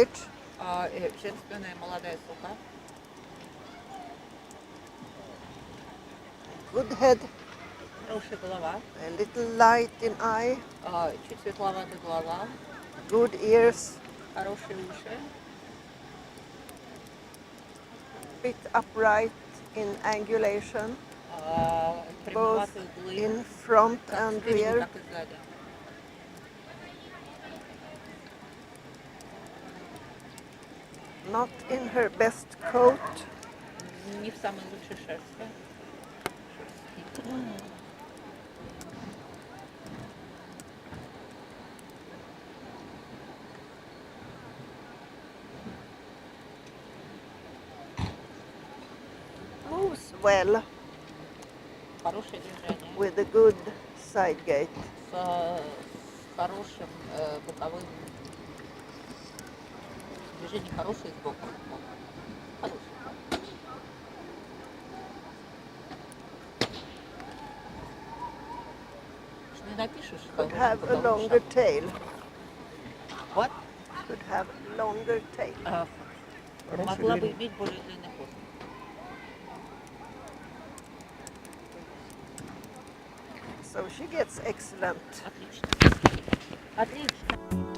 cartilage. Женственная молодая сука. Good head. Хорошая голова. A little light in eye. Чуть светловатые глаза. Good ears. Хорошие уши. Bit upright in angulation. Both Прямоватые углы. in front Как and спереди, rear. так и сзади. Not in her best coat. Не в самой лучшей шерсти. Moves well Хорошее движение. with a good side gait. С хорошим боковым движением, хорошее сбоку. Хорошее. Не напишешь, Could have a longer tail. What? Could have longer tail. Могла бы иметь более длинный хвост. So she gets excellent. Отлично. Отлично.